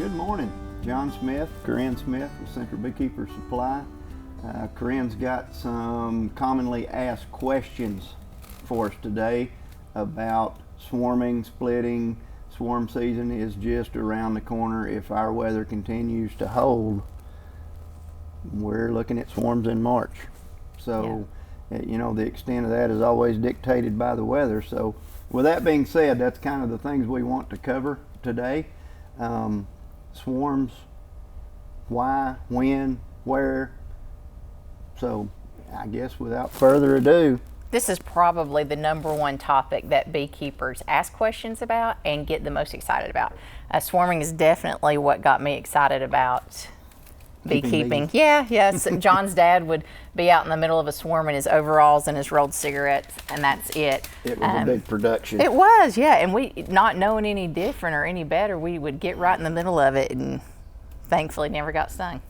Good morning. John Smith, Corinne Smith with Central Beekeeper Supply. Corinne's got some commonly asked questions for us today about swarming, splitting. Swarm season is just around the corner. If our weather continues to hold, we're looking at swarms in March. So, you know, the extent of that is always dictated by the weather. So, with that being said, that's kind of the things we want to cover today. Swarms, why, when, where. So I guess without further ado, this is probably the number one topic that beekeepers ask questions about and get the most excited about. Swarming is definitely what got me excited about beekeeping. Yes. John's dad would be out in the middle of a swarm in his overalls and his rolled cigarettes, and that's it. It was a big production. It was, yeah. And we, not knowing any different or any better, we would get right in the middle of it and thankfully never got stung.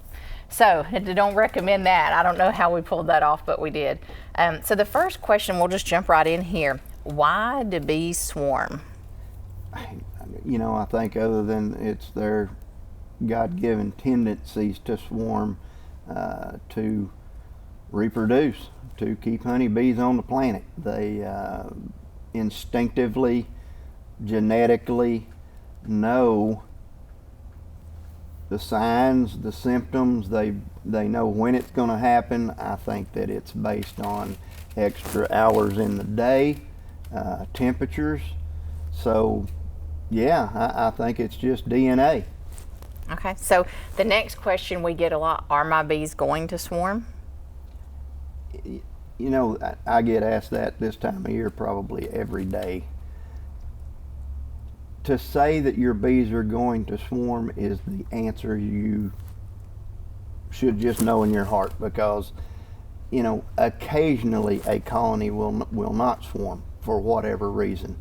So don't recommend that. I don't know how we pulled that off, but we did. So the first question, we'll just jump right in here. Why do bees swarm? You know, I think other than it's their God-given tendencies to swarm, to reproduce, to keep honeybees on the planet. They instinctively, genetically know the signs, the symptoms. They know when it's going to happen. I think that it's based on extra hours in the day, temperatures. So yeah, I think it's just DNA. Okay, so the next question we get a lot, are my bees going to swarm? You know, I get asked that this time of year probably every day. To say that your bees are going to swarm is the answer you should just know in your heart, because, you know, occasionally a colony will not swarm for whatever reason.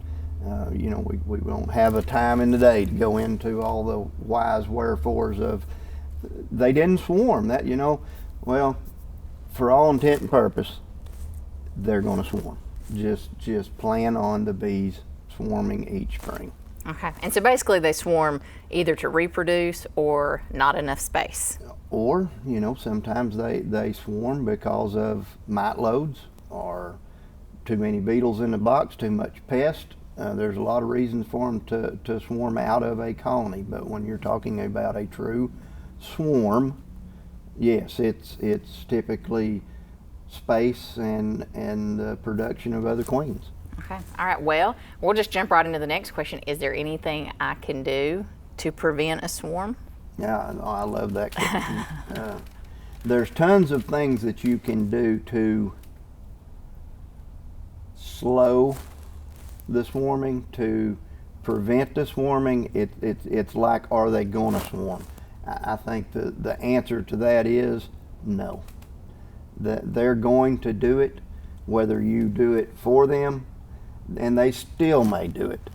You know, we don't have a time in the day to go into all the whys, wherefores of they didn't swarm. That, you know, well, for all intent and purpose, they're going to swarm. Just plan on the bees swarming each spring. Okay, and so basically they swarm either to reproduce or not enough space. Or, you know, sometimes they swarm because of mite loads or too many beetles in the box, too much pest. There's a lot of reasons for them to swarm out of a colony, but when you're talking about a true swarm, yes, it's typically space and the production of other queens. Okay, all right, well, we'll just jump right into the next question. Is there anything I can do to prevent a swarm? Yeah, I love that question. There's tons of things that you can do to slow the swarming, to prevent the swarming. It's like, are they going to swarm? I think the answer to that is no. That they're going to do it, whether you do it for them, and they still may do it.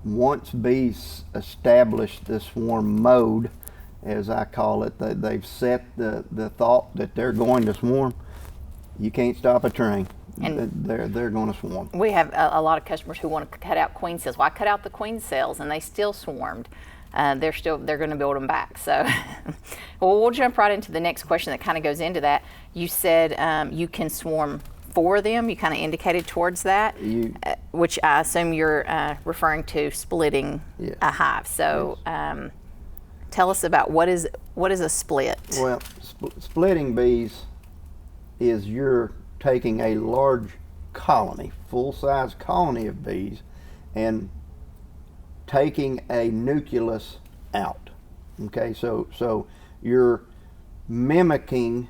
Once bees establish the swarm mode, as I call it, they've set the thought that they're going to swarm, you can't stop a train. And they're going to swarm. We have a lot of customers who want to cut out queen cells. Well, I cut out the queen cells and they still swarmed. They're going to build them back. So, well, we'll jump right into the next question that kind of goes into that. You said you can swarm for them. You kind of indicated towards that, which I assume you're referring to splitting a hive. So, tell us about what is a split? Well, splitting bees is you're taking a large colony, full-size colony of bees, and taking a nucleus out. Okay, so you're mimicking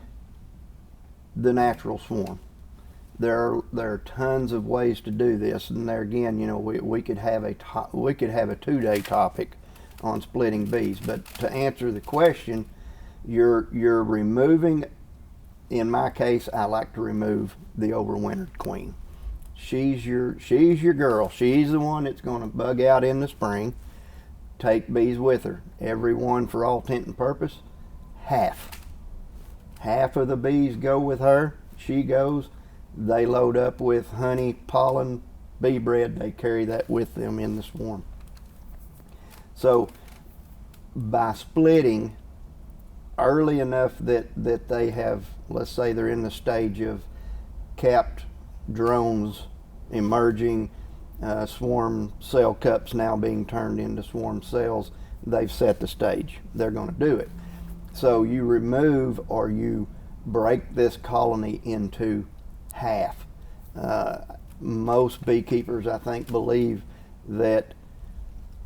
the natural swarm. There are tons of ways to do this, and there again, you know, we could have a 2-day topic on splitting bees. But to answer the question, you're removing. In my case, I like to remove the overwintered queen. She's your girl. She's the one that's going to bug out in the spring. Take bees with her. Every one, for all intent and purpose, half of the bees go with her. She goes. They load up with honey, pollen, bee bread. They carry that with them in the swarm. So by splitting early enough that they have, let's say they're in the stage of capped drones emerging, swarm cell cups now being turned into swarm cells, they've set the stage. They're going to do it. So you remove or you break this colony into half. Most beekeepers, I think, believe that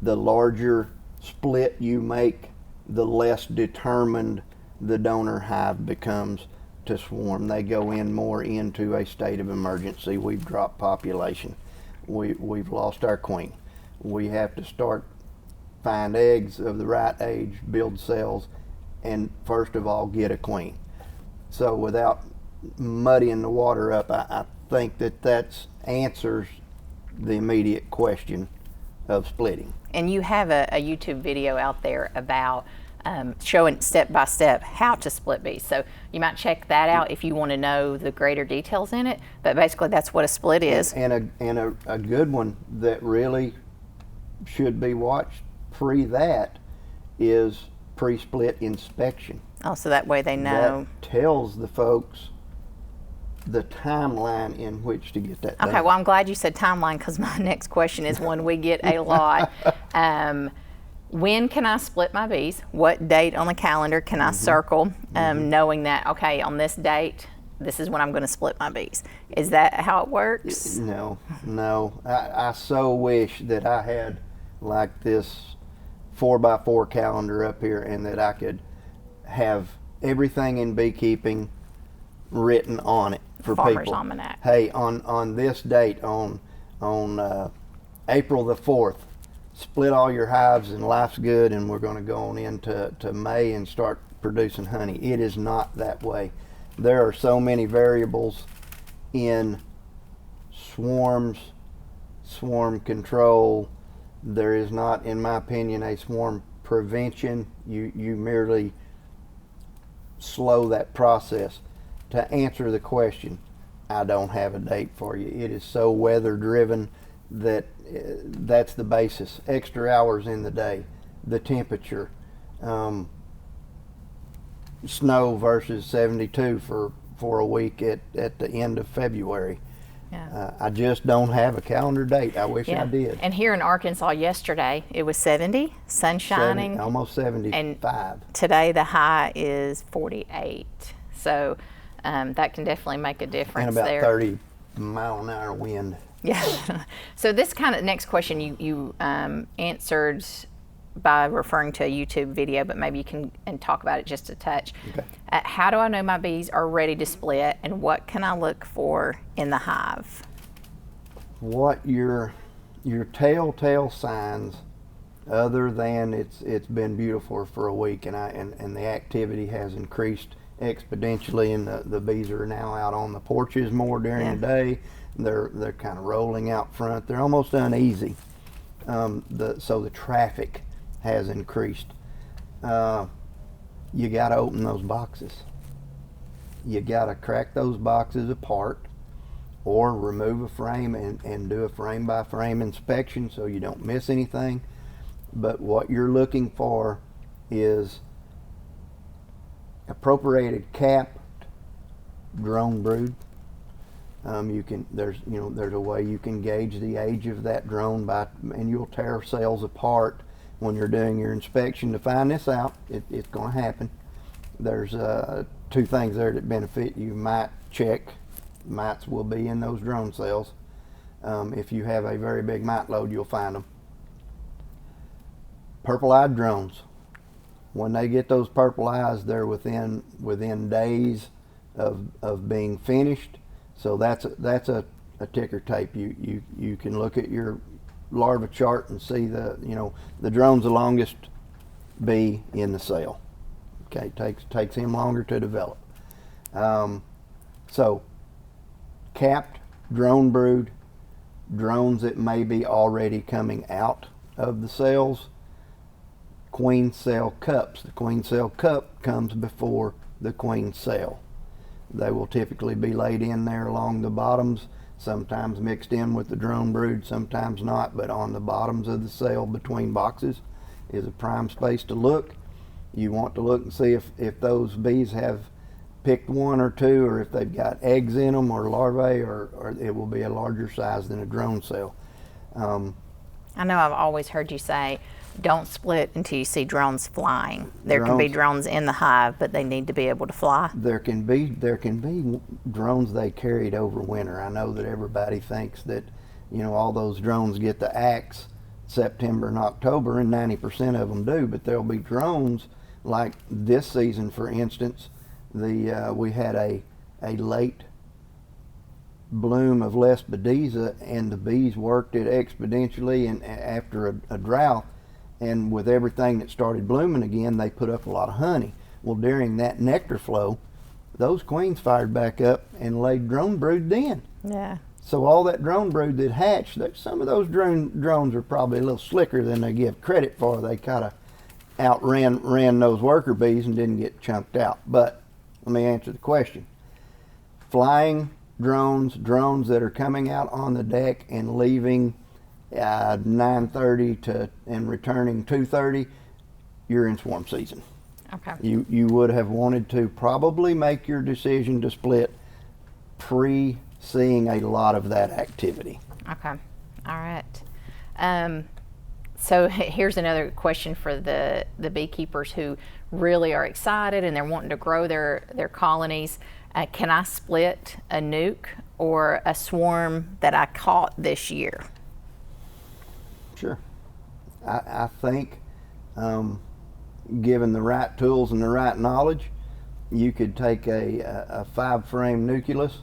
the larger split you make, the less determined the donor hive becomes to swarm. They go in more into a state of emergency. We've dropped population. We've lost our queen. We have to find eggs of the right age, build cells, and first of all get a queen. So without muddying the water up, I think that answers the immediate question of splitting. And you have a YouTube video out there about showing step by step how to split bees. So you might check that out if you want to know the greater details in it. But basically, that's what a split is. And a good one that really should be watched that is pre-split inspection. Oh, so that way they know. That tells the folks the timeline in which to get that done. Okay, well, I'm glad you said timeline, because my next question is one we get a lot. When can I split my bees? What date on the calendar can I circle, knowing that, okay, on this date, this is when I'm going to split my bees? Is that how it works? No. I so wish that I had like this 4x4 calendar up here, and that I could have everything in beekeeping written on it for Farmer's people. Almanac. Hey, on this date, on April the 4th, split all your hives and life's good, and we're going to go on into May and start producing honey. It is not that way. There are so many variables in swarms, swarm control. There is not, in my opinion, a swarm prevention. You merely slow that process. To answer the question, I don't have a date for you. It is so weather driven that that's the basis. Extra hours in the day, the temperature, snow versus 72 for a week at the end of February. Yeah. I just don't have a calendar date. I wish I did. And here in Arkansas yesterday, it was 70, sun shining. Almost 75. And today the high is 48. So that can definitely make a difference. And about there. 30 mile an hour wind. Yeah. So this kind of next question you answered by referring to a YouTube video, but maybe you can talk about it just a touch. Okay. How do I know my bees are ready to split, and what can I look for in the hive? What your telltale signs, other than it's been beautiful for a week and the activity has increased exponentially, and the bees are now out on the porches more during the day. They're kind of rolling out front. They're almost uneasy. So the traffic has increased. You got to open those boxes. You got to crack those boxes apart, or remove a frame and do a frame by frame inspection so you don't miss anything. But what you're looking for is appropriated capped drone brood. There's a way you can gauge the age of that drone and you'll tear cells apart when you're doing your inspection to find this out. It's going to happen. There's two things there that benefit you. Mite check. Mites will be in those drone cells. If you have a very big mite load, you'll find them. Purple-eyed drones. When they get those purple eyes, they're within days of being finished. So that's a ticker tape. You can look at your larva chart and see the drone's the longest bee in the cell. Okay, takes him longer to develop. So capped drone brood, drones that may be already coming out of the cells, queen cell cups. The queen cell cup comes before the queen cell. They will typically be laid in there along the bottoms, sometimes mixed in with the drone brood, sometimes not, but on the bottoms of the cell between boxes is a prime space to look. You want to look and see if those bees have picked one or two, or if they've got eggs in them or larvae, or it will be a larger size than a drone cell. I know I've always heard you say, don't split until you see drones flying. There can be drones in the hive, but they need to be able to fly. There can be drones they carried over winter. I know that everybody thinks that, all those drones get the axe September and October, and 90% of them do, but there'll be drones like this season, for instance. We had a late bloom of Lespedeza, and the bees worked it exponentially, and after a drought, and with everything that started blooming again, they put up a lot of honey. Well, during that nectar flow, those queens fired back up and laid drone brood then. Yeah. So all that drone brood that hatched, some of those drones are probably a little slicker than they give credit for. They kind of ran those worker bees and didn't get chunked out. But let me answer the question. Flying drones that are coming out on the deck and leaving 9:30 and returning 2:30, you're in swarm season. Okay. You would have wanted to probably make your decision to split seeing a lot of that activity. Okay. All right. So here's another question for the beekeepers who really are excited and they're wanting to grow their colonies. Can I split a nuke or a swarm that I caught this year? Sure. I think given the right tools and the right knowledge, you could take a 5-frame nucleus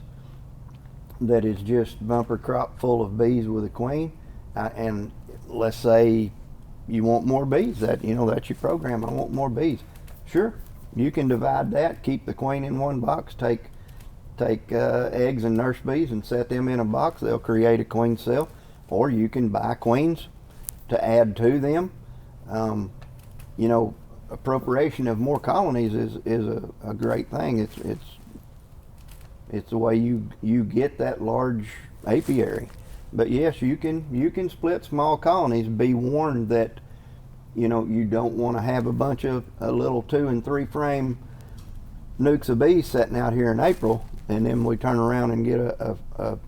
that is just bumper crop full of bees with a queen, and let's say you want more bees. That's your program. I want more bees. Sure, you can divide that, keep the queen in one box, take eggs and nurse bees and set them in a box. They'll create a queen cell, or you can buy queens to add to them. Appropriation of more colonies is a great thing. It's the way you get that large apiary. But yes, you can split small colonies. Be warned that you don't want to have a bunch of little 2 and 3 frame nukes of bees sitting out here in April, and then we turn around and get a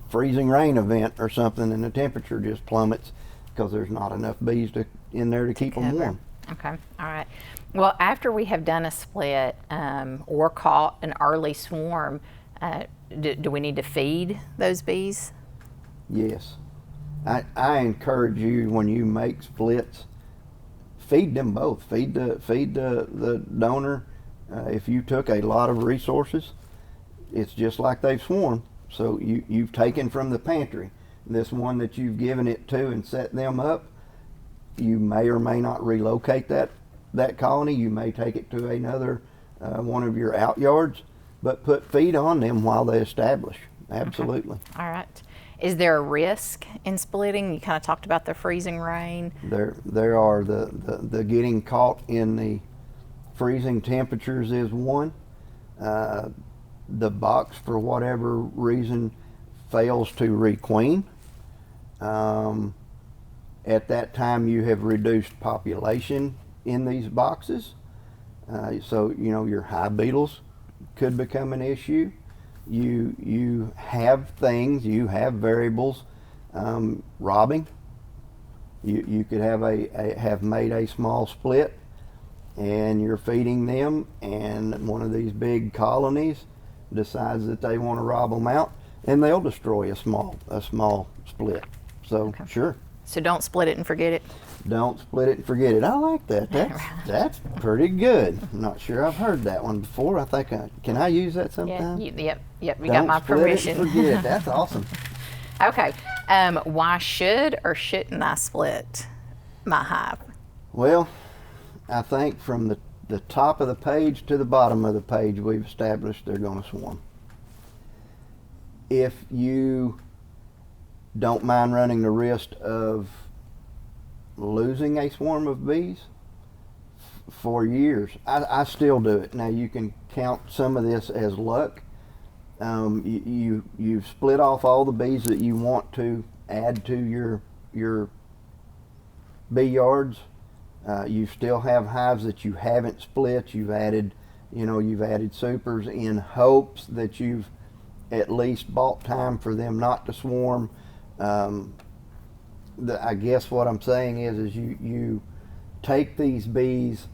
freezing rain event or something, and the temperature just plummets because there's not enough bees in there to keep them warm. Okay, all right. Well, after we have done a split or caught an early swarm, do we need to feed those bees? Yes. I encourage you, when you make splits, feed them both. Feed the donor. If you took a lot of resources, it's just like they've swarmed. So you've taken from the pantry. This one that you've given it to and set them up, you may or may not relocate that colony. You may take it to another one of your out yards, but put feed on them while they establish. Absolutely. Okay. All right. Is there a risk in splitting? You kind of talked about the freezing rain. There are the getting caught in the freezing temperatures is one. The box, for whatever reason, fails to requeen. At that time, you have reduced population in these boxes. So your hive beetles could become an issue. You have variables robbing. You could have made a small split, and you're feeding them, and one of these big colonies decides that they want to rob them out, and they'll destroy a small split. So okay. Sure. So don't split it and forget it. Don't split it and forget it. I like that. That's pretty good. I'm not sure I've heard that one before. I think can I use that sometime? Yeah, yep. You got my permission. Don't split it and forget it. That's awesome. Okay. Why should or shouldn't I split my hive? Well, I think from the top of the page to the bottom of the page, we've established they're going to swarm. If you don't mind running the risk of losing a swarm of bees for years, I still do it. Now you can count some of this as luck. You've split off all the bees that you want to add to your bee yards, You still have hives that you haven't split. You've added supers in hopes that you've at least bought time for them not to swarm. I guess what I'm saying is you take these bees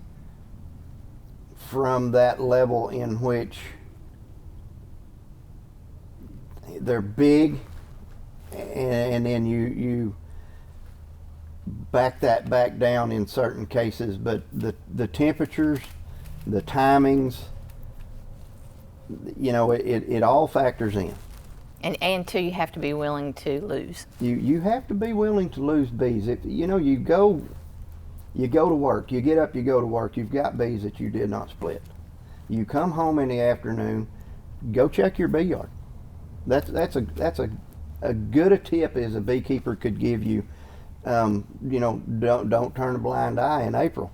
from that level in which they're big, and then you back that back down in certain cases, but the temperatures, the timings, it all factors in. And two, you have to be willing to lose. You have to be willing to lose bees. If you go to work, you get up, you go to work, you've got bees that you did not split. You come home in the afternoon, go check your bee yard. That's a good a tip as a beekeeper could give you. Don't turn a blind eye in April.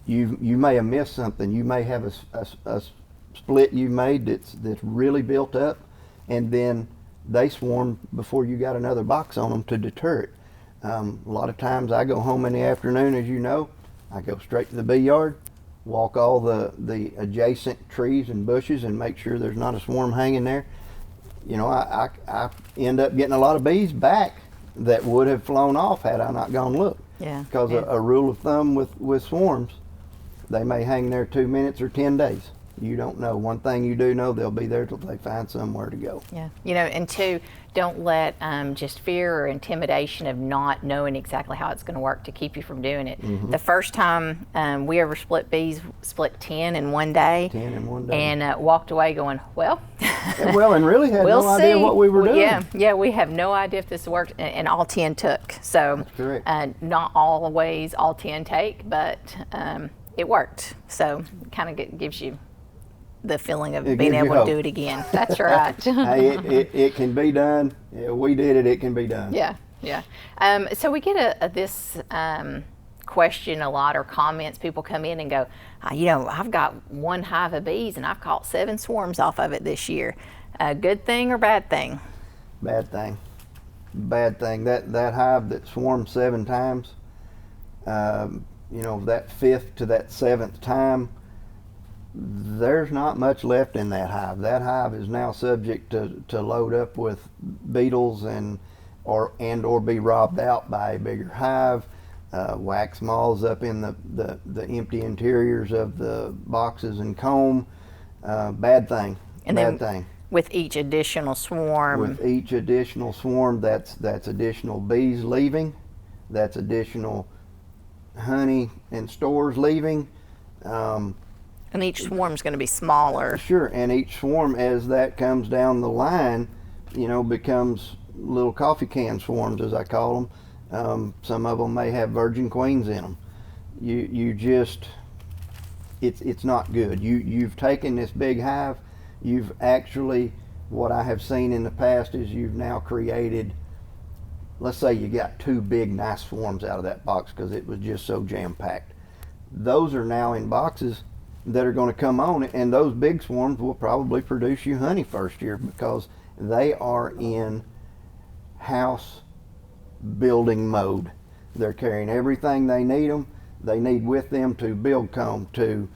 You may have missed something. You may have a split you made that's really built up, and then they swarm before you got another box on them to deter it. A lot of times I go home in the afternoon, as you know, I go straight to the bee yard, walk all the adjacent trees and bushes and make sure there's not a swarm hanging there. I end up getting a lot of bees back that would have flown off had I not gone look. Yeah. Because a rule of thumb with swarms, they may hang there 2 minutes or 10 days. You don't know. One thing you do know, they'll be there till they find somewhere to go. Yeah. And two, don't let just fear or intimidation of not knowing exactly how it's going to work to keep you from doing it. Mm-hmm. The first time we ever split bees, split 10 in one day. 10 in one day. And walked away going, well. And really had we'll no idea what we were doing. Yeah, we have no idea if this worked, and all 10 took. So that's correct. Not always all 10 take, but it worked. So it kind of gives you the feeling of being able to do it again. That's right. Hey, it can be done. Yeah, we did it. It can be done. Yeah. So we get this question a lot, or comments. People come in and go, I've got one hive of bees and I've caught 7 swarms off of it this year. A good thing or bad thing? Bad thing. Bad thing. That hive that swarmed 7 times, that 5th to that 7th time, there's not much left in that hive. That hive is now subject to load up with beetles and or be robbed out by a bigger hive. Wax moths up in the empty interiors of the boxes and comb. Bad thing. And bad thing. With each additional swarm. With each additional swarm, that's additional bees leaving. That's additional honey and stores leaving. And each swarm's going to be smaller. Sure, and each swarm, as that comes down the line, becomes little coffee can swarms, as I call them. Some of them may have virgin queens in them. It's not good. You've taken this big hive. You've actually, what I have seen in the past is you've now created, let's say you got 2 big nice swarms out of that box because it was just so jam-packed. Those are now in boxes that are going to come on, and those big swarms will probably produce you honey first year because they are in house building mode. They're carrying everything they need with them to build comb, to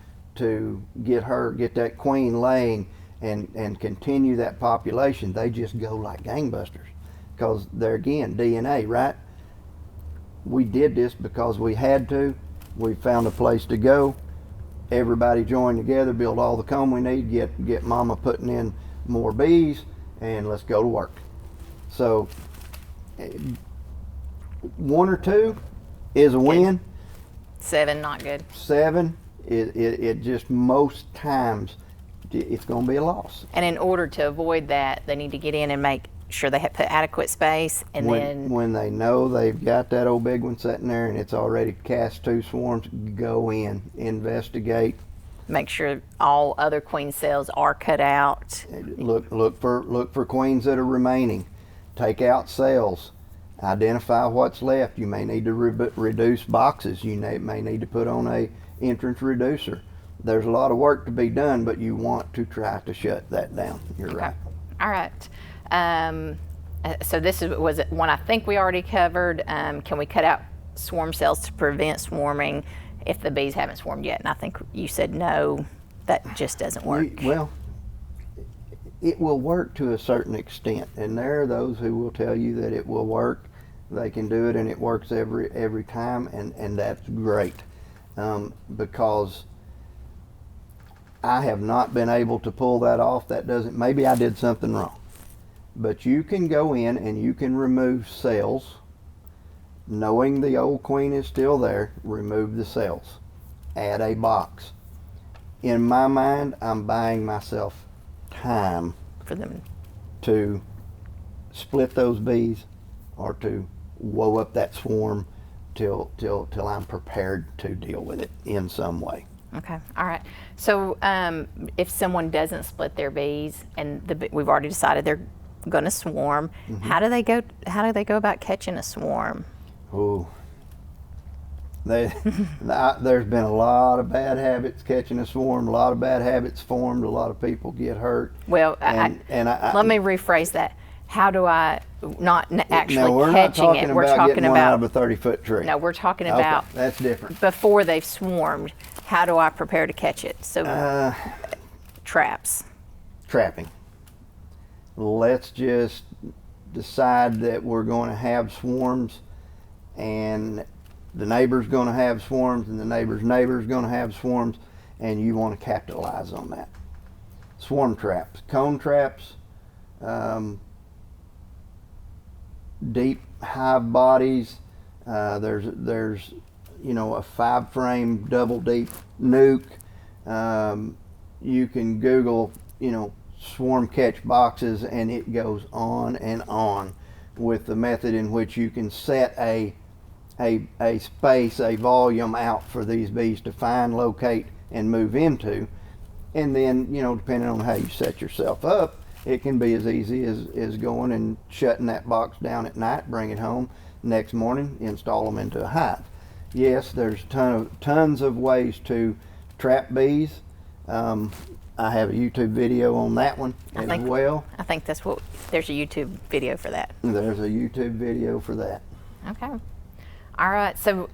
get that queen laying and continue that population. They just go like gangbusters because they're, again, DNA, right? We did this because we had to. We found a place to go. Everybody join together, build all the comb we need, get mama putting in more bees, and let's go to work. So 1 or 2 is a win. 7, not good. 7, it just most times it's going to be a loss. And in order to avoid that, they need to get in and make sure they have put adequate space, and when they know they've got that old big one sitting there and it's already cast 2 swarms, go in, investigate, make sure all other queen cells are cut out. Look for queens that are remaining. Take out cells. Identify what's left. You may need to reduce boxes. You may need to put on a entrance reducer. There's a lot of work to be done, but you want to try to shut that down. You're Okay. right. All right. So this was one I think we already covered. Can we cut out swarm cells to prevent swarming? if the bees haven't swarmed yet. And I think you said no, that just doesn't work. Well, it will work to a certain extent, and there are those who will tell you that it will work. They can do it and it works every time, and that's great, because I have not been able to pull that off. That doesn't, maybe I did something wrong, but you can go in and you can remove cells, knowing the old queen is still there. Remove the cells, add a box. In my mind, I'm buying myself time For them. to split those bees or to woe up that swarm till I'm prepared to deal with it in some way. Okay, all right. So if someone doesn't split their bees, and we've already decided they're going to swarm, how do they go? How do they go about catching a swarm? Oh, there's been a lot of bad habits catching a swarm. A lot of bad habits formed. A lot of people get hurt. Well, let me rephrase that. How do I not actually catching it? We're talking about out of a 30-foot tree. No, we're talking about that's different. Before they've swarmed. How do I prepare to catch it? So traps. Trapping. Let's just decide that we're going to have swarms, and the neighbor's going to have swarms, and the neighbor's going to have swarms, and you want to capitalize on that. Swarm traps, cone traps, deep hive bodies. There's a 5-frame double deep nuke. You can Google swarm catch boxes, and it goes on and on with the method in which you can set a space, a volume out for these bees to find, locate, and move into. And then, depending on how you set yourself up, it can be as easy as going and shutting that box down at night, bring it home next morning, install them into a hive. Yes, there's tons of ways to trap bees. I have a YouTube video on that one as well. I think there's a YouTube video for that. There's a YouTube video for that. Okay. All right. So,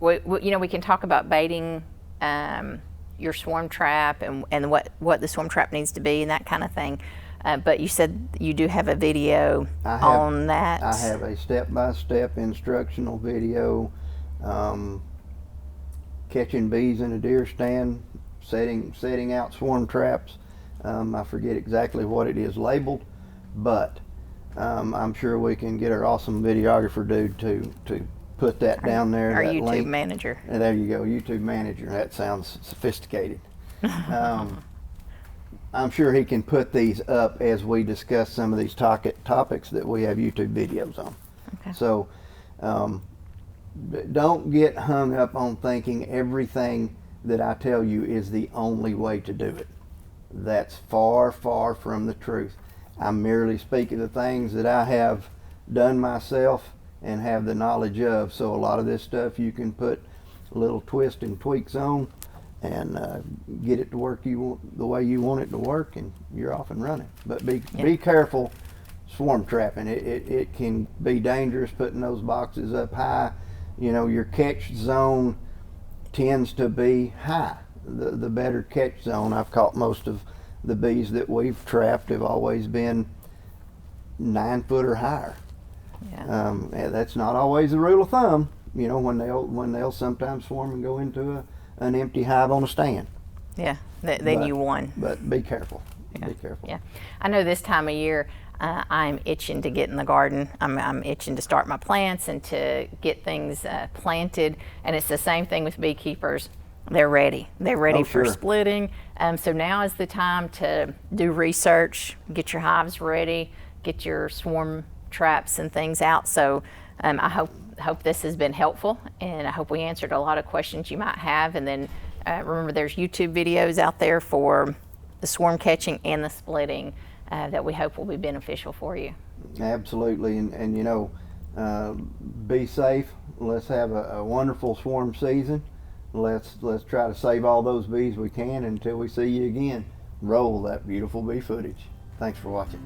we can talk about baiting your swarm trap and what the swarm trap needs to be and that kind of thing. But you said you do have a video on that. I have a step-by-step instructional video, catching bees in a deer stand, setting out swarm traps. I forget exactly what it is labeled, but I'm sure we can get our awesome videographer dude to put that down there. Our that YouTube link. manager. And there you go, YouTube manager. That sounds sophisticated. I'm sure he can put these up as we discuss some of these topics that we have YouTube videos on. Okay. So don't get hung up on thinking everything that I tell you is the only way to do it. That's far, far from the truth. I merely speak of the things that I have done myself and have the knowledge of. So a lot of this stuff you can put a little twist and tweaks on and get it to work the way you want it to work, and you're off and running. But be careful swarm trapping. It can be dangerous putting those boxes up high. Your catch zone tends to be high. The better catch zone, I've caught most of the bees that we've trapped have always been 9 foot or higher. Yeah. That's not always the rule of thumb. When they'll sometimes swarm and go into an empty hive on a stand. Yeah, then you won. But be careful. Yeah. Be careful. Yeah, I know this time of year I'm itching to get in the garden. I'm itching to start my plants and to get things planted. And it's the same thing with beekeepers. They're ready. They're ready for splitting. So now is the time to do research, get your hives ready, get your swarm traps and things out. So I hope this has been helpful, and I hope we answered a lot of questions you might have. And then remember, there's YouTube videos out there for the swarm catching and the splitting that we hope will be beneficial for you. Absolutely, and be safe. Let's have a wonderful swarm season. Let's try to save all those bees we can until we see you again. Roll that beautiful bee footage. Thanks for watching.